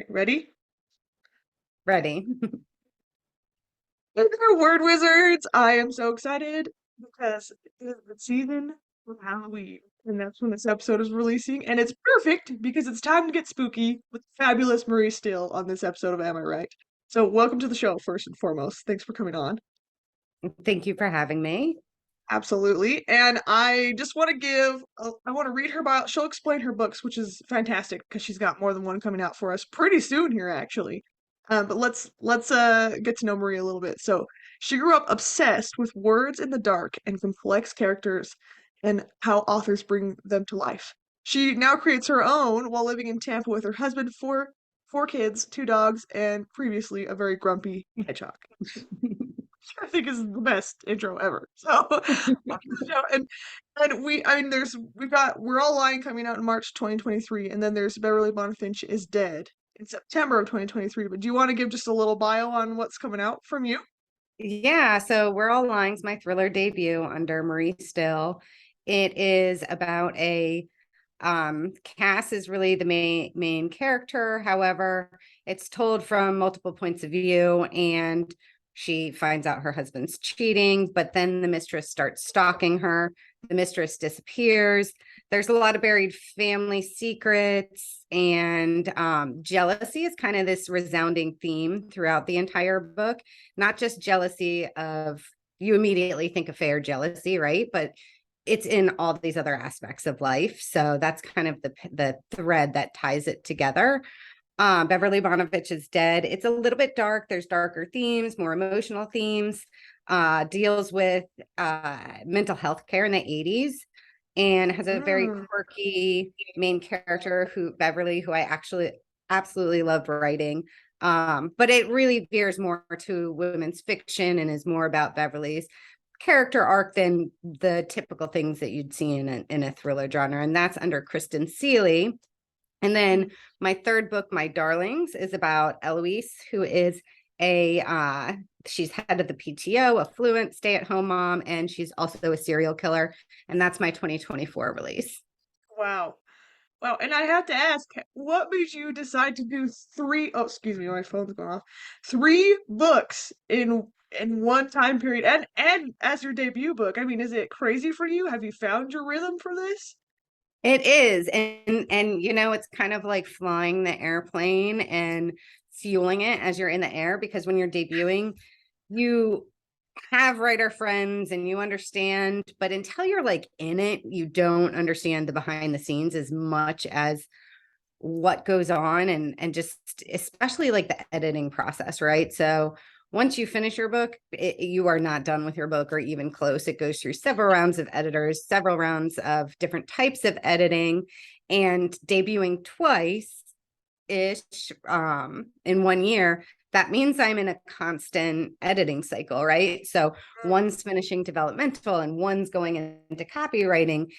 Ready? Ready. They're word wizards. I am so excited because it is the season of Halloween, and that's when this episode is releasing, and it's perfect because it's time to get spooky with fabulous Marie Still on this episode of Am I Right? So, welcome to the show, first and foremost. Thanks for coming on. Thank you for having me. Absolutely. And I just want to I want to read her bio. She'll explain her books, which is fantastic because she's got more than one coming out for us pretty soon here, actually. But let's get to know Marie a little bit. So she grew up obsessed with words in the dark and complex characters and how authors bring them to life. She now creates her own while living in Tampa with her husband, four kids, two dogs, and previously a very grumpy hedgehog. I think is the best intro ever. So, and I mean, We're All Lying coming out in March 2023, and then there's Beverly Bonfinch is Dead in September of 2023. But do you want to give just a little bio on what's coming out from you? Yeah, so We're All Lying's my thriller debut under Marie Still. It is about a Cass is really the main character. However, it's told from multiple points of view, and she finds out her husband's cheating, but then the mistress starts stalking her. The mistress disappears. There's a lot of buried family secrets, and jealousy is kind of this resounding theme throughout the entire book. Not just jealousy of, you immediately think of fair jealousy, right? But it's in all these other aspects of life. So that's kind of the thread that ties it together. Beverly Bonovich is Dead. It's a little bit dark. There's darker themes, more emotional themes. Deals with mental health care in the 80s, and has a very Mm. quirky main character, Beverly, who I actually absolutely loved writing. But it really veers more to women's fiction and is more about Beverly's character arc than the typical things that you'd see in a thriller genre. And that's under Kristen Seeley. And then my third book, My Darlings, is about Eloise, who is she's head of the PTO, a fluent stay-at-home mom, and she's also a serial killer. And that's my 2024 release. Wow. Wow. And I have to ask, what made you decide to do three? Oh, excuse me, my phone's going off. Three books in one time period, and as your debut book. I mean, is it crazy for you? Have you found your rhythm for this? It is. And it's kind of like flying the airplane and fueling it as you're in the air, because when you're debuting, you have writer friends and you understand, but until you're like in it, you don't understand the behind the scenes as much as what goes on, and just especially like the editing process, right? So once you finish your book, you are not done with your book or even close. It goes through several rounds of editors, several rounds of different types of editing, and debuting twice ish in 1 year, that means I'm in a constant editing cycle, right? So one's finishing developmental and one's going into copywriting.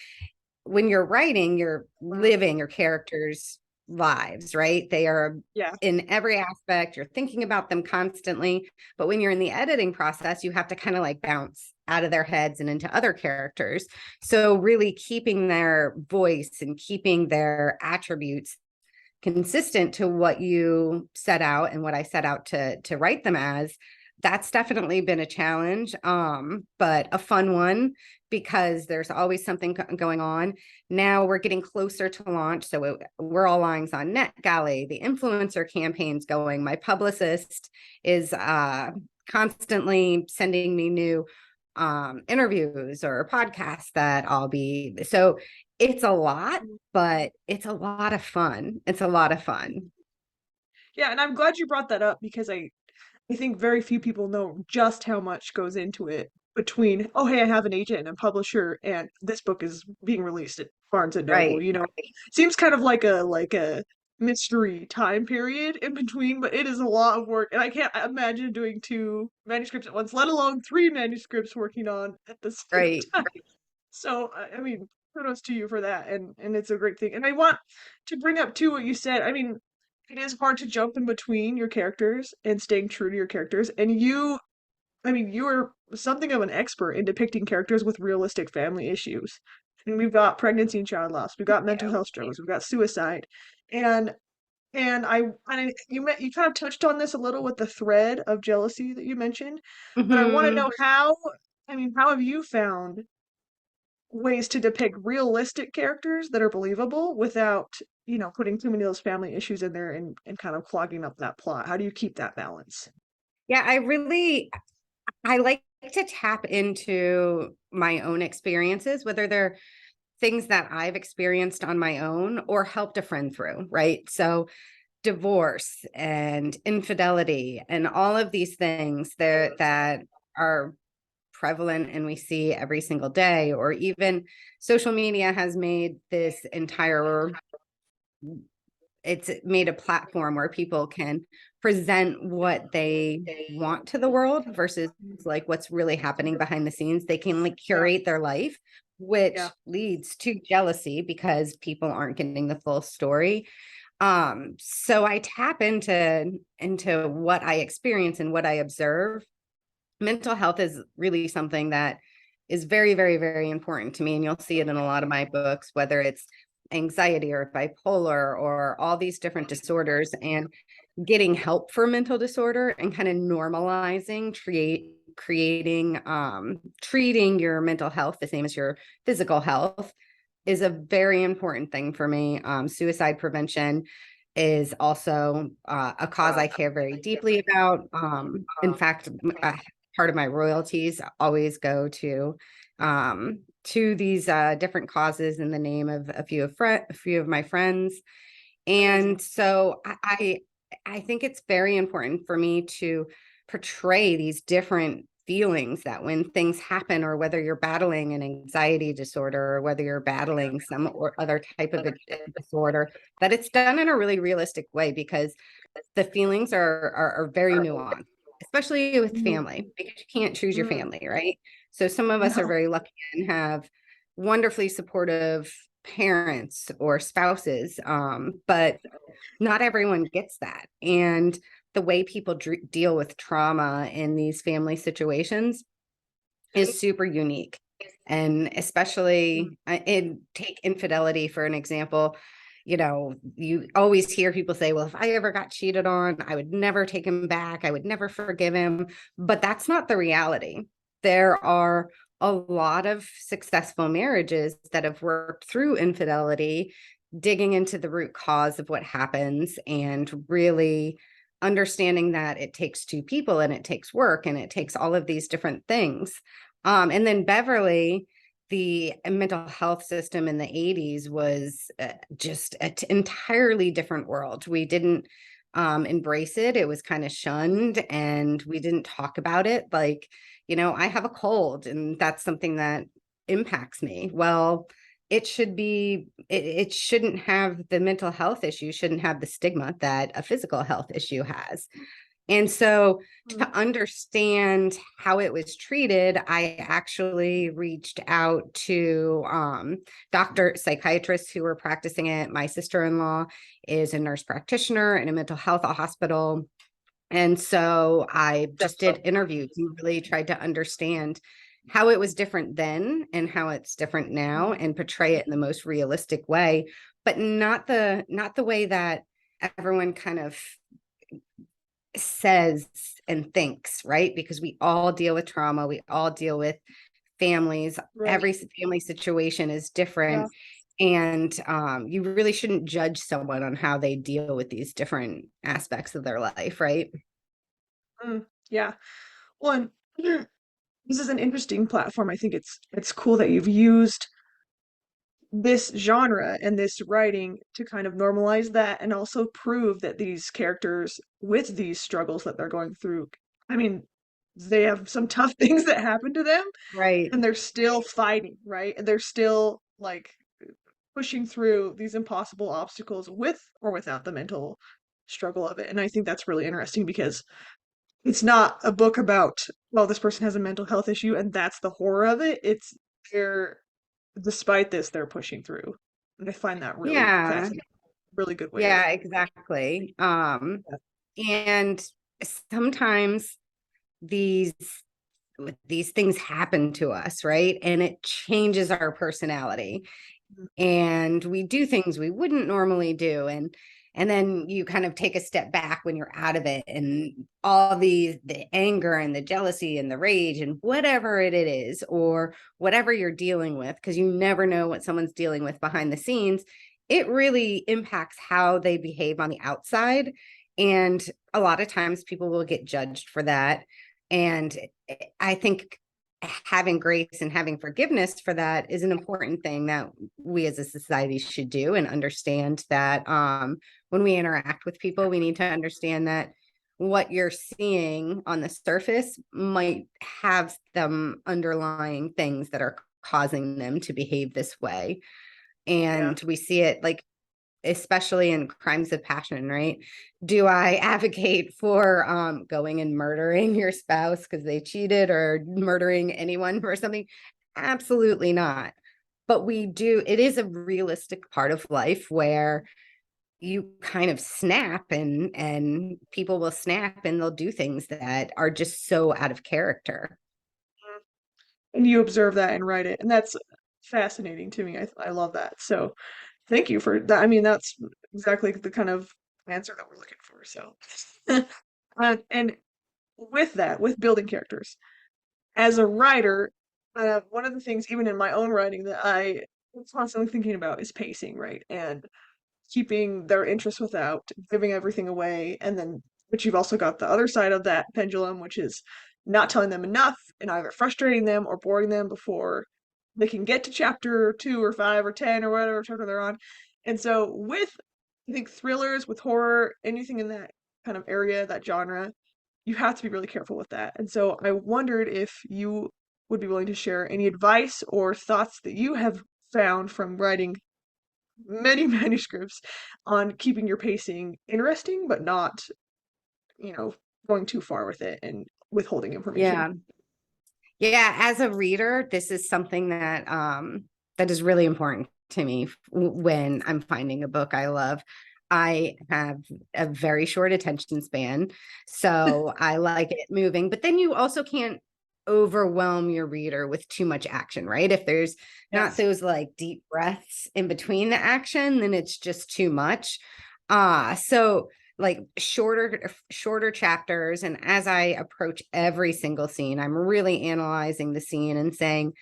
When you're writing, you're Wow. living your characters' lives, right? They are Yeah. in every aspect, you're thinking about them constantly. But when you're in the editing process, you have to kind of like bounce out of their heads and into other characters. So, really keeping their voice and keeping their attributes consistent to what you set out and what I set out to write them as, that's definitely been a challenge, but a fun one, because there's always something going on. Now we're getting closer to launch, so We're All Lying's on NetGalley. The influencer campaign's going. My publicist is constantly sending me new interviews or podcasts that I'll be. So it's a lot, but it's a lot of fun. It's a lot of fun. Yeah, and I'm glad you brought that up because I think very few people know just how much goes into it between, oh, hey, I have an agent and a publisher, and this book is being released at Barnes and Noble, Right. you know. Seems kind of like a mystery time period in between, but it is a lot of work, and I can't imagine doing two manuscripts at once, let alone three manuscripts working on at the same Right. time. So, I mean, kudos to you for that, and it's a great thing. And I want to bring up too what you said. I mean, it is hard to jump in between your characters and staying true to your characters. And I mean, you are something of an expert in depicting characters with realistic family issues. and we've got pregnancy and child loss, we've got mental Yeah. health struggles, we've got suicide, and you kind of touched on this a little with the thread of jealousy that you mentioned, but I want to Hmm. know how, I mean, how have you found ways to depict realistic characters that are believable without, putting too many of those family issues in there and kind of clogging up that plot? How do you keep that balance? Yeah, I like to tap into my own experiences, whether they're things that I've experienced on my own or helped a friend through, right? So divorce and infidelity and all of these things there that are prevalent and we see every single day, or even social media has made this entire it's made a platform where people can present what they want to the world versus like what's really happening behind the scenes. They can like Yeah, curate their life, yeah. which leads to jealousy because people aren't getting the full story. So I tap into what I experience and what I observe. Mental health is really something that is very, very, very important to me. And you'll see it in a lot of my books, whether it's anxiety or bipolar or all these different disorders, and getting help for mental disorder and kind of normalizing, creating, treating your mental health the same as your physical health is a very important thing for me. Suicide prevention is also a cause I care very deeply about. In fact, part of my royalties always go to these different causes in the name of a few of my friends. And Amazing. so I think it's very important for me to portray these different feelings that when things happen, or whether you're battling an anxiety disorder, or whether you're battling some or other type of a disorder, that it's done in a really realistic way, because the feelings are very nuanced, especially with Mhm. family, because you can't choose your Mm. family, right? So some of us are No. very lucky and have wonderfully supportive parents or spouses, but not everyone gets that. And the way people deal with trauma in these family situations is super unique. And especially in take infidelity for an example, you always hear people say, well, if I ever got cheated on, I would never take him back. I would never forgive him. But that's not the reality. There are a lot of successful marriages that have worked through infidelity, digging into the root cause of what happens and really understanding that it takes two people and it takes work and it takes all of these different things. And then Beverly, the mental health system in the 80s was just an entirely different world. We didn't embrace it. It was kind of shunned and we didn't talk about it. Like, I have a cold and that's something that impacts me. Well, it shouldn't have the mental health issue, shouldn't have the stigma that a physical health issue has. And so to Mm. understand how it was treated, I actually reached out to doctor psychiatrists who were practicing it. My sister-in-law is a nurse practitioner in a mental health hospital. And so I just did interviews and really tried to understand how it was different then and how it's different now, Mhm. and portray it in the most realistic way, but not the way that everyone kind of says and thinks, right? Because we all deal with trauma, we all deal with families. Right. Every family situation is Yeah. different. And you really shouldn't judge someone on how they deal with these different aspects of their life, right? Mm. Yeah. One, this is an interesting platform. I think it's cool that you've used this genre and this writing to kind of normalize that and also prove that these characters with these struggles that they're going through, I mean, they have some tough things that happen to them Right. and they're still fighting, right? And they're still like pushing through these impossible obstacles with or without the mental struggle of it. And I think that's really interesting because it's not a book about, well, this person has a mental health issue and that's the horror of it. It's they're despite this, they're pushing through. And I find that really Yeah. fascinating. Really good way to Yeah, exactly. And sometimes these these things happen to us, right? And it changes our personality, Mhm. and we do things we wouldn't normally do. And then you kind of take a step back when you're out of it, and all the anger and the jealousy and the rage and whatever it is, or whatever you're dealing with, because you never know what someone's dealing with behind the scenes, it really impacts how they behave on the outside. And a lot of times people will get judged for that. And I think having grace and having forgiveness for that is an important thing that we as a society should do, and understand that when we interact with people, we need to understand that what you're seeing on the surface might have some underlying things that are causing them to behave this way. Yeah. And we see it, like, especially in crimes of passion, right? Do I advocate for going and murdering your spouse because they cheated, or murdering anyone for something? Absolutely not. But we do, it is a realistic part of life where you kind of snap, and people will snap and they'll do things that are just so out of character. And you observe that and write it, and that's fascinating to me. I love that. So thank you for that. I mean, that's exactly the kind of answer that we're looking for. So, and with that, with building characters, as a writer, one of the things, even in my own writing, that I am constantly thinking about is pacing, right? And keeping their interest without giving everything away. And then, but you've also got the other side of that pendulum, which is not telling them enough and either frustrating them or boring them before they can get to chapter 2 or 5 or 10 or whatever chapter they're on. And so, with I think thrillers, with horror, anything in that kind of area, that genre, you have to be really careful with that. And so, I wondered if you would be willing to share any advice or thoughts that you have found from writing many manuscripts on keeping your pacing interesting, but not, you know, going too far with it and withholding information. Yeah. Yeah, as a reader, this is something that that is really important to me when I'm finding a book I love. I have a very short attention span, so I like it moving, but then you also can't overwhelm your reader with too much action, right? If there's not Yes. those like deep breaths in between the action, then it's just too much. So like shorter chapters, and as I approach every single scene, I'm really analyzing the scene and saying,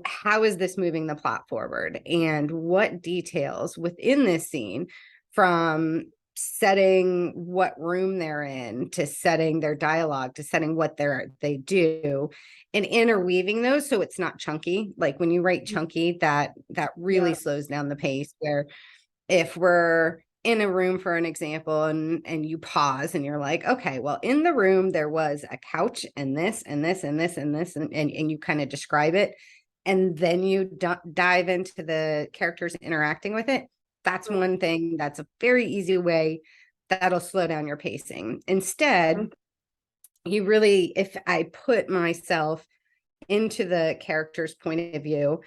how is this moving the plot forward, and what details within this scene, from setting what room they're in, to setting their dialogue, to setting what they do, and interweaving those so it's not chunky. Like when you write chunky, that really Yeah. slows down the pace. Where if we're in a room, for an example, and you pause and you're like, okay, well, in the room there was a couch and this and this and this and this, and you kind of describe it, and then you dive into the characters interacting with it. That's one thing, that's a very easy way that'll slow down your pacing. Instead, Mhm. you really, if I put myself into the character's point of view,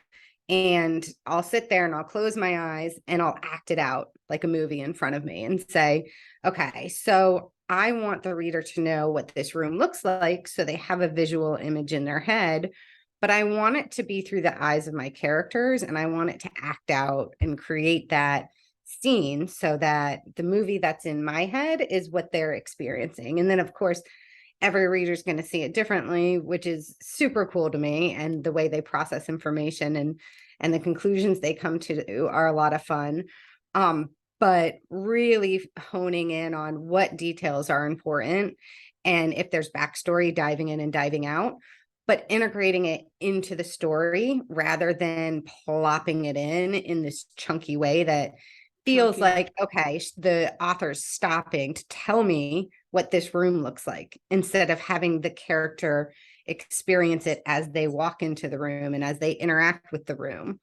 and I'll sit there and I'll close my eyes and I'll act it out like a movie in front of me and say, okay, so I want the reader to know what this room looks like so they have a visual image in their head, but I want it to be through the eyes of my characters, and I want it to act out and create that scene so that the movie that's in my head is what they're experiencing. And then, of course, every reader's going to see it differently, which is super cool to me. And the way they process information and the conclusions they come to are a lot of fun. Um, but really honing in on what details are important, and if there's backstory, diving in and diving out, but integrating it into the story rather than plopping it in this chunky way that feels Chunky. like, okay, the author's stopping to tell me what this room looks like, instead of having the character experience it as they walk into the room and as they interact with the room.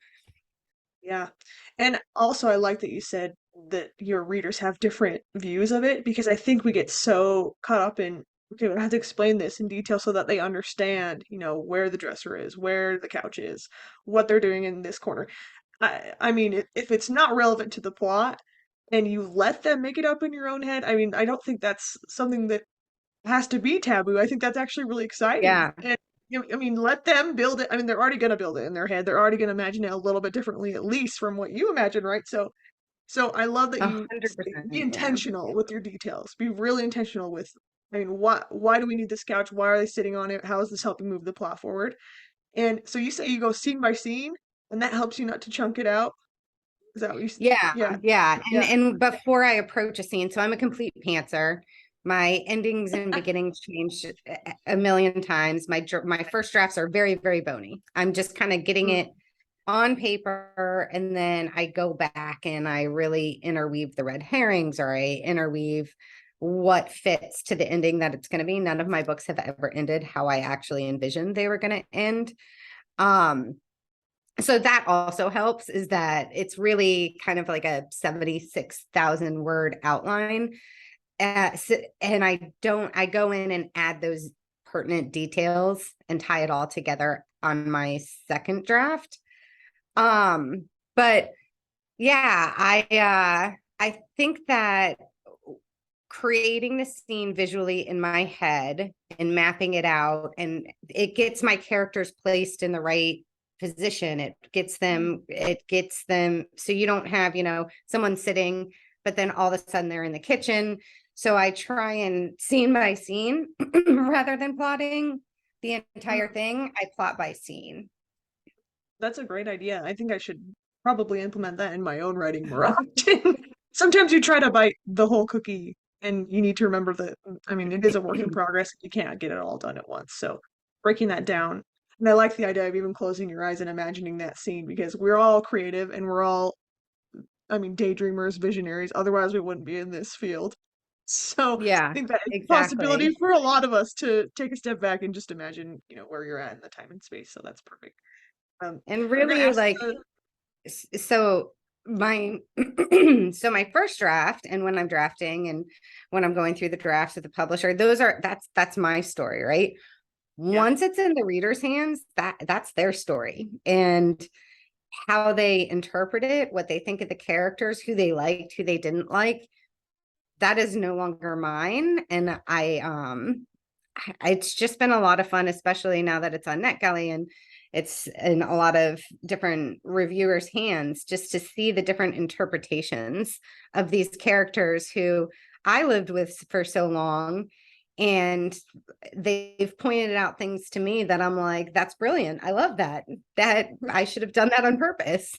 Yeah. And also, I like that you said that your readers have different views of it because I think we get so caught up in, okay, I have to explain this in detail so that they understand, where the dresser is, where the couch is, what they're doing in this corner. I mean, if it's not relevant to the plot and you let them make it up in your own head, I mean, I don't think that's something that has to be taboo. I think that's actually really exciting. Yeah. I mean, let them build it. I mean, they're already going to build it in their head. They're already going to imagine it a little bit differently, at least from what you imagine, right? So I love that you say, be 100%. Yeah. intentional with your details. Be really intentional with, I mean, why do we need this couch? Why are they sitting on it? How is this helping move the plot forward? And so you say you go scene by scene, and that helps you not to chunk it out. Is that what Yeah, yeah, yeah. yeah. And before I approach a scene, so I'm a complete pantser. My endings and beginnings change a million times. My first drafts are very, very bony. I'm just kind of getting Mm, it on paper, and then I go back and I really interweave the red herrings, or I interweave what fits to the ending that it's going to be. None of my books have ever ended how I actually envisioned they were going to end. Um, so that also helps, is that it's really kind of like a 76,000 word outline. And I go in and add those pertinent details and tie it all together on my second draft. But yeah, I think that creating the scene visually in my head and mapping it out, and it gets my characters placed in the right position. It gets them so you don't have, someone sitting, but then all of a sudden they're in the kitchen. So I try and scene by scene rather than plotting the entire mm. thing. I plot by scene. That's a great idea. I think I should probably implement that in my own writing more often. Sometimes you try to bite the whole cookie and you need to remember that, I mean, it is a work in progress. You can't get it all done at once. So breaking that down. And I like the idea of even closing your eyes and imagining that scene because we're all creative and we're all, I mean, daydreamers, visionaries. Otherwise, we wouldn't be in this field. So I Yeah, think that is a possibility exactly. for a lot of us to take a step back and just imagine, where you're at in the time and space. So that's perfect. And We're gonna really, ask like, the so my so my first draft, and when I'm drafting and when I'm going through the drafts with the publisher, that's my story, right? yeah. Once it's in the reader's hands, that's their story, and how they interpret it, what they think of the characters, who they liked, who they didn't like, that is no longer mine. And it's just been a lot of fun, especially now that it's on NetGalley and it's in a lot of different reviewers' hands, just to see the different interpretations of these characters who I lived with for so long. And they've pointed out things to me that I'm like, that's brilliant. I love that. That I should have done that on purpose.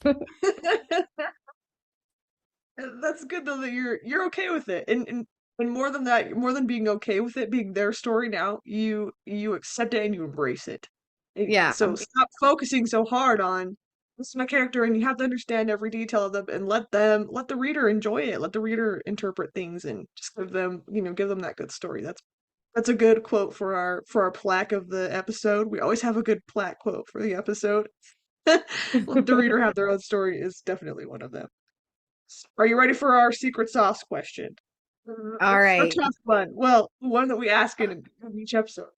That's good though that you're okay with it. And more than that, more than being okay with it being their story now, you accept it and you embrace it. Yeah. So stop focusing so hard on this is my character and you have to understand every detail of them and let the reader enjoy it. Let the reader interpret things and just give them that good story. That's a good quote for our plaque of the episode. We always have a good plaque quote for the episode. Let the reader have their own story is definitely one of them. Are you ready for our secret sauce question? All It's a right. tough one. Well, one that we ask in each episode.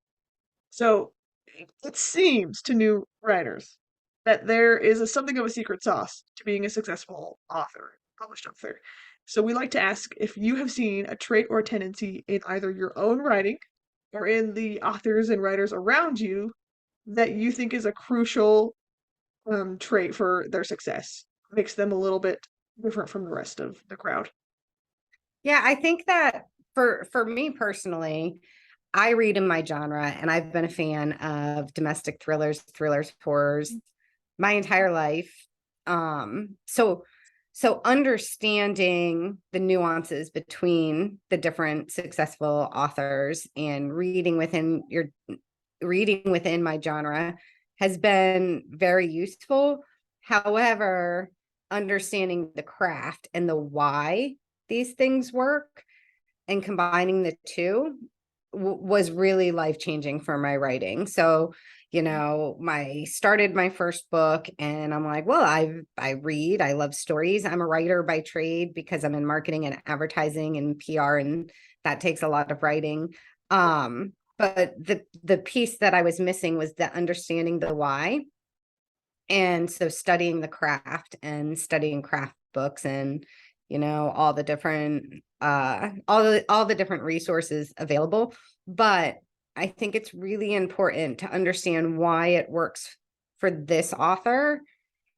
So it seems to new writers that there is something of a secret sauce to being a successful author, published author. So we like to ask if you have seen a trait or a tendency in either your own writing or in the authors and writers around you that you think is a crucial trait for their success. Makes them a little bit different from the rest of the crowd. Yeah, I think that for me personally, I read in my genre, and I've been a fan of domestic thrillers, horrors my entire life. So understanding the nuances between the different successful authors and reading within my genre has been very useful. However, understanding the craft and the why these things work and combining the two was really life changing for my writing. So, my started my first book and I'm like, well, I love stories. I'm a writer by trade because I'm in marketing and advertising and PR, and that takes a lot of writing. But the piece that I was missing was the understanding the why. And so studying the craft and studying craft books, and all the different different resources available. But I think it's really important to understand why it works for this author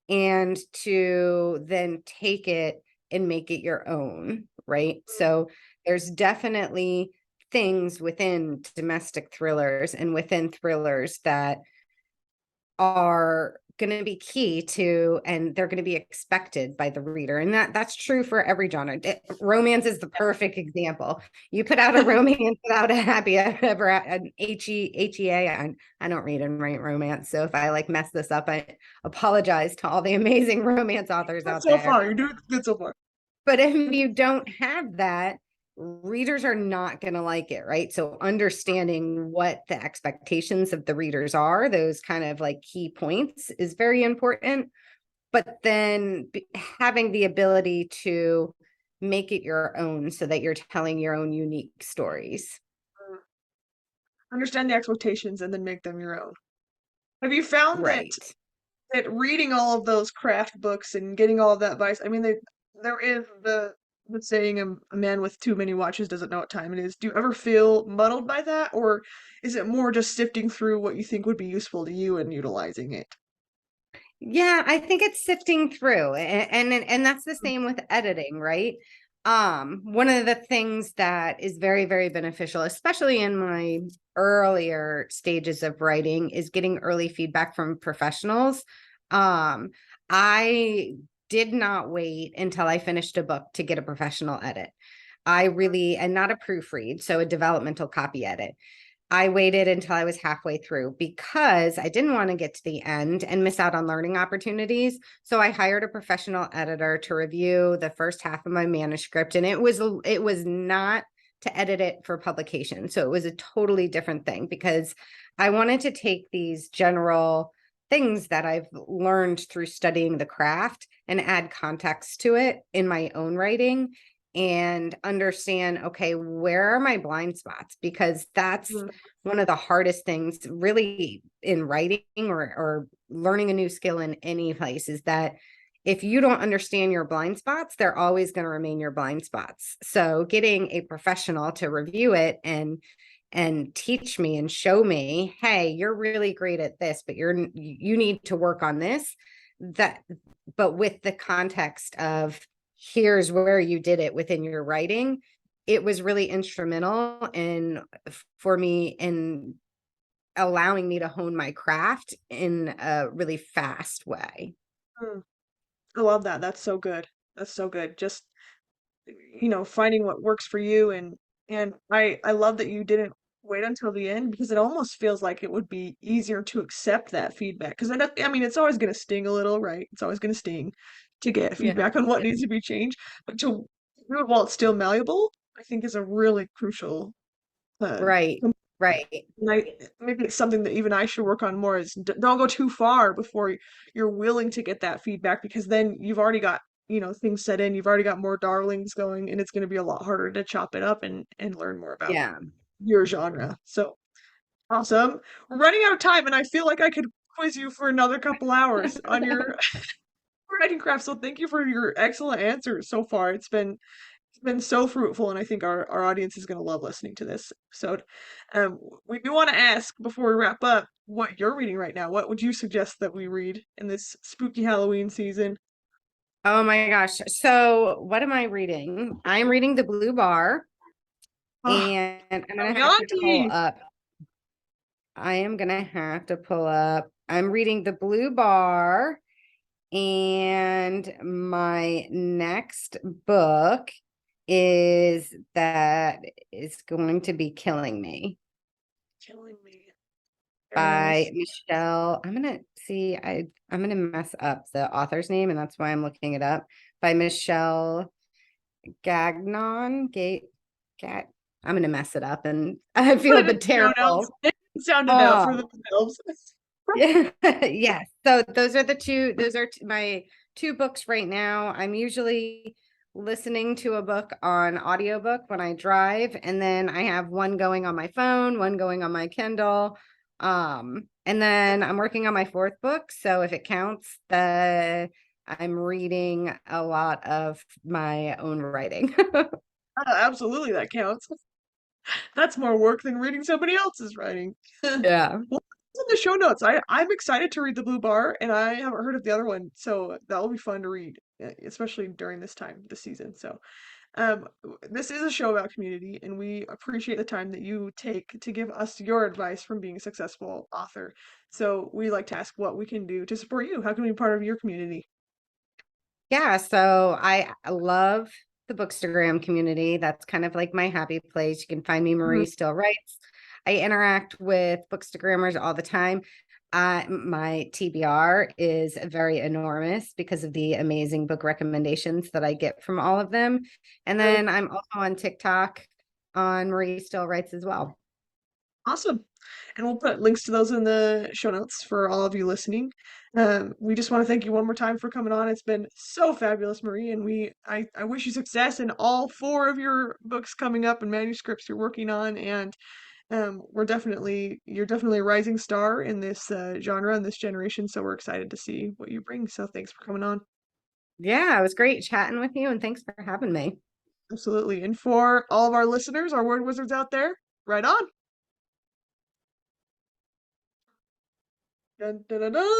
and to then take it and make it your own, right? So there's definitely things within domestic thrillers and within thrillers that are going to be key to, and they're going to be expected by the reader, and that's true for every genre. Romance is the perfect example. You put out a romance without a happy ever, an HEA. I don't read and write romance, so if I like mess this up, I apologize to all the amazing romance authors Good out so there. far. You're doing good so far. But if you don't have that, readers are not going to like it, right? So understanding what the expectations of the readers are, those kind of like key points, is very important. But then having the ability to make it your own so that you're telling your own unique stories. Understand the expectations and then make them your own. Have you found that Right. reading all of those craft books and getting all of that advice, I mean, there is the saying, a man with too many watches doesn't know what time it is. Do you ever feel muddled by that, or is it more just sifting through what you think would be useful to you and utilizing it? Yeah, I think it's sifting through, and that's the same with editing, right? One of the things that is very, very beneficial, especially in my earlier stages of writing, is getting early feedback from professionals. Um, I did not wait until I finished a book to get a professional edit. I really, and not a proofread, so a developmental copy edit. I waited until I was halfway through because I didn't want to get to the end and miss out on learning opportunities. So I hired a professional editor to review the first half of my manuscript, and it was not to edit it for publication. So it was a totally different thing because I wanted to take these general things that I've learned through studying the craft and add context to it in my own writing and understand, okay, where are my blind spots? Because that's Mm, one of the hardest things really in writing or learning a new skill in any place, is that if you don't understand your blind spots, they're always going to remain your blind spots. So getting a professional to review it and teach me and show me, hey, you're really great at this, but you need to work on this. That, but with the context of, here's where you did it within your writing, it was really instrumental in for me in allowing me to hone my craft in a really fast way. mm. I love that. That's so good. That's so good. Just, finding what works for you, and I love that you didn't wait until the end, because it almost feels like it would be easier to accept that feedback, because I mean, it's always going to sting a little, right? It's always going to sting to get Yeah. feedback on what Yeah. needs to be changed, but to do it while it's still malleable, I think is a really crucial uh Right. Right. and maybe it's something that even I should work on more, is don't go too far before you're willing to get that feedback, because then you've already got, things set in, you've already got more darlings going, and it's going to be a lot harder to chop it up and learn more about Yeah. your genre. So awesome. We're running out of time, and I feel like I could quiz you for another couple hours on your writing craft. So thank you for your excellent answers so far. It's been so fruitful, and I think our audience is going to love listening to this episode. We do want to ask before we wrap up what you're reading right now. What would you suggest that we read in this spooky Halloween season? Oh my gosh. So what am I reading? I'm reading The Blue Bar, Oh, and I'm gonna have to pull Damyanti! up. I am gonna have to pull up. I'm reading The Blue Bar, and my next book is going to be Killing Me Killing me. Very by nice. Michelle. I'm gonna see, I'm gonna mess up the author's name, and that's why I'm looking it up. By Michelle Gagnon. Gag I'm gonna mess it up, and I Put feel it in the show notes. terrible. Sound it out for Oh, themselves. yeah. Yes. So those are my two books right now. I'm usually listening to a book on audiobook when I drive, and then I have one going on my phone, one going on my Kindle. And then I'm working on my fourth book. So if it counts, I'm reading a lot of my own writing. Absolutely, that counts. That's more work than reading somebody else's writing. Yeah. Well, it's in the show notes. I'm excited to read The Blue Bar, and I haven't heard of the other one, so that'll be fun to read, especially during this time, this season. So, this is a show about community, and we appreciate the time that you take to give us your advice from being a successful author. So, we like to ask what we can do to support you. How can we be part of your community? Yeah, so I love the Bookstagram community. That's kind of like my happy place. You can find me, Mhm. Marie Still Writes. I interact with Bookstagrammers all the time. My TBR is very enormous because of the amazing book recommendations that I get from all of them. And Good. then I'm also on TikTok on Marie Still Writes as well. Awesome. And we'll put links to those in the show notes for all of you listening. We just want to thank you one more time for coming on. It's been so fabulous, Marie, and I wish you success in all four of your books coming up and manuscripts you're working on. And you're definitely a rising star in this genre and this generation. So we're excited to see what you bring. So thanks for coming on. Yeah, it was great chatting with you, and thanks for having me. Absolutely. And for all of our listeners, our word wizards out there, right on. Dun, dun, dun, dun.